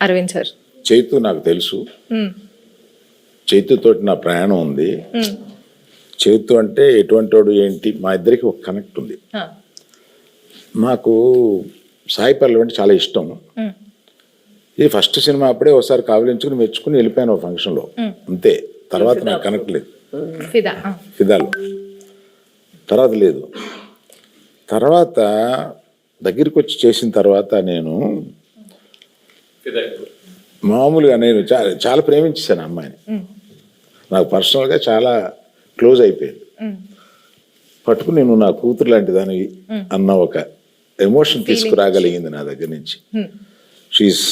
Arvind sir? Chaitu నాకు తెలుసు, చైతుతోటి నా ప్రయాణం ఉంది. చైతు అంటే ఎటువంటి వాడు ఏంటి, మా ఇద్దరికి ఒక కనెక్ట్ ఉంది. మాకు సాయి పల్లవి అంటే చాలా ఇష్టం. ఇది ఫస్ట్ సినిమా అప్పుడే ఒకసారి కావలించుకుని మెచ్చుకుని వెళ్ళిపోయాను ఫంక్షన్లో, అంతే. తర్వాత నాకు కనెక్ట్ లేదు. ఫిదాలో తర్వాత లేదు. తర్వాత దగ్గరికి వచ్చి చేసిన తర్వాత నేను మామూలుగా నేను చాలా ప్రేమించేసాను అమ్మాయిని. నాకు పర్సనల్గా చాలా క్లోజ్ అయిపోయింది. పట్టుకుని నేను నా కూతురు లాంటి దానివి అన్న ఒక ఎమోషన్ తీసుకురాగలిగింది నా దగ్గర నుంచి. She is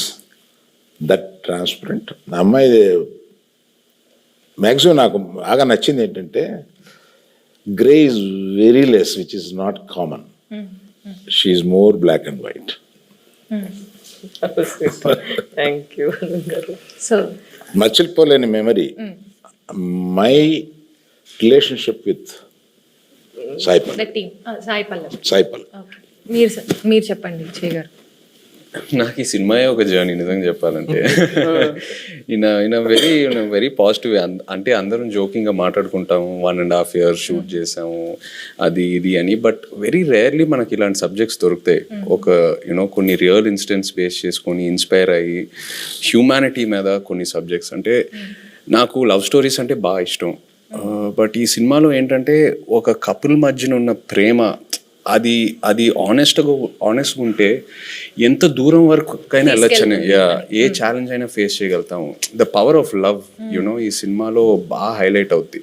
that transparent. నా అమ్మాయి మ్యాక్సిమం నాకు బాగా నచ్చింది ఏంటంటే grey is very less, which is not common. She is more black and white. మర్చిపోలేని memory my relationship with Sai Pallavi. మీరు చెప్పండి విజయ్ గారు. నాకు ఈ సినిమాయే ఒక జర్నీ నిజంగా చెప్పాలంటే. In very positive. అంటే అందరం జోకింగ్గా మాట్లాడుకుంటాము, 1.5 years షూట్ చేసాము అది ఇది అని. బట్ వెరీ రేర్లీ మనకి ఇలాంటి సబ్జెక్ట్స్ దొరుకుతాయి. ఒక కొన్ని రియల్ ఇన్సిడెంట్స్ బేస్ చేసుకొని ఇన్స్పైర్ అయ్యి హ్యూమానిటీ మీద కొన్ని సబ్జెక్ట్స్. అంటే నాకు లవ్ స్టోరీస్ అంటే బాగా ఇష్టం. బట్ ఈ సినిమాలో ఏంటంటే ఒక కపుల్ మధ్యన ఉన్న ప్రేమ అది ఆనెస్ట్గా ఉంటే ఎంత దూరం వరకైనా వెళ్ళొచ్చని, ఏ ఛాలెంజ్ అయినా ఫేస్ చేయగలుగుతాము. ద పవర్ ఆఫ్ లవ్ ఈ సినిమాలో బాగా హైలైట్ అవుద్ది.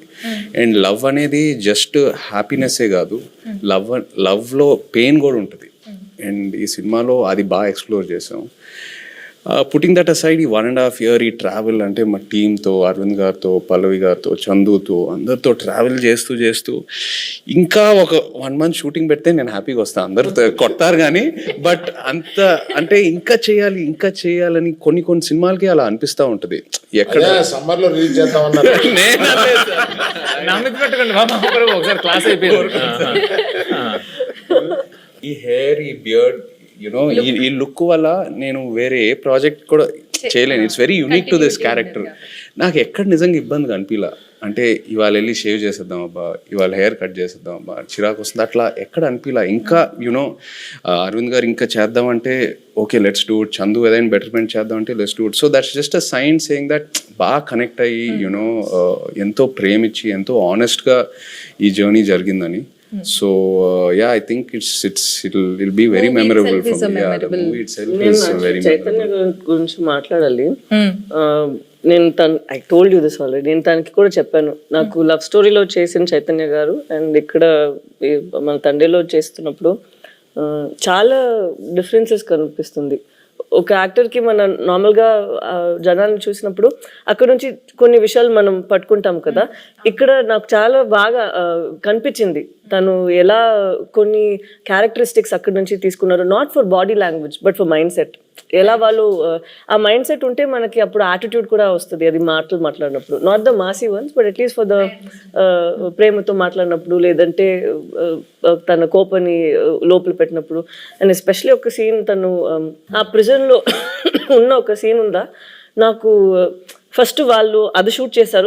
అండ్ లవ్ అనేది జస్ట్ హ్యాపీనెస్సే కాదు, లవ్లో పెయిన్ కూడా ఉంటుంది. అండ్ ఈ సినిమాలో అది బాగా ఎక్స్ప్లోర్ చేసాం. పుట్టింగ్ దట్ అసైడ్, ఈ 1.5 years ఈ ట్రావెల్ అంటే మా టీంతో, అరవింద్ గారితో, పల్లవి గారితో, చందుతో, అందరితో ట్రావెల్ చేస్తూ ఇంకా ఒక 1 month షూటింగ్ పెడితే నేను హ్యాపీగా వస్తాను. అందరూ కొడతారు కానీ, బట్ అంత అంటే ఇంకా చేయాలని కొన్ని సినిమాలకి అలా అనిపిస్తూ ఉంటుంది. ఎక్కడ సమ్మర్ లో రిలీజ్ చేద్దామన్నారు. ఈ హెయిర్, ఈ బియర్డ్, ఈ లుక్ వల్ల నేను వేరే ఏ ప్రాజెక్ట్ కూడా చేయలేను. It's very unique to this character. నాకు ఎక్కడ నిజంగా ఇబ్బందిగా అనిపించలా. అంటే ఇవాళ వెళ్ళి షేవ్ చేసేద్దాం అబ్బా, ఇవాళ హెయిర్ కట్ చేసేద్దాం అబ్బా, చిరాకు వస్తుంది, అట్లా ఎక్కడ అనిపించలా. ఇంకా అరవింద్ గారు ఇంకా చేద్దామంటే okay let's do it, Chandu ఏదైనా బెటర్మెంట్ చేద్దామంటే let's do it. So that's just a sign saying that బాగా కనెక్ట్ అయ్యి ఎంతో ప్రేమించి ఎంతో ఆనెస్ట్గా ఈ జర్నీ జరిగిందని. So yeah, I think it'll be very memorable for me. Yeah, the movie itself is very Chaitanya గురించి మాట్లాడాలి. నేను I told you this already. నేను తనకి కూడా చెప్పాను, నాకు లవ్ స్టోరీలో చేసిన చైతన్య గారు అండ్ ఇక్కడ మన తండ్రిలో చేస్తున్నప్పుడు చాలా డిఫరెన్సెస్ కనిపిస్తుంది. ఒక యాక్టర్కి మనం నార్మల్గా జనాన్ని చూసినప్పుడు అక్కడ నుంచి కొన్ని విషయాలు మనం పట్టుకుంటాం కదా. ఇక్కడ నాకు చాలా బాగా కనిపించింది తను ఎలా కొన్ని క్యారెక్టరిస్టిక్స్ అక్కడ నుంచి తీసుకున్నారు. Not for body language but for mind set. ఎలా వాళ్ళు ఆ మైండ్ సెట్ ఉంటే మనకి అప్పుడు యాటిట్యూడ్ కూడా వస్తుంది. అది మాట్లాడినప్పుడు not the Masih once but at least for the ప్రేమతో మాట్లాడినప్పుడు, లేదంటే తన కోపని లోపల పెట్టినప్పుడు. అండ్ ఎస్పెషలీ ఒక సీన్ తను ఆ ప్రిజన్లో ఉన్న ఒక సీన్ ఉందా, నాకు ఫస్ట్ వాళ్ళు అది షూట్ చేశారు.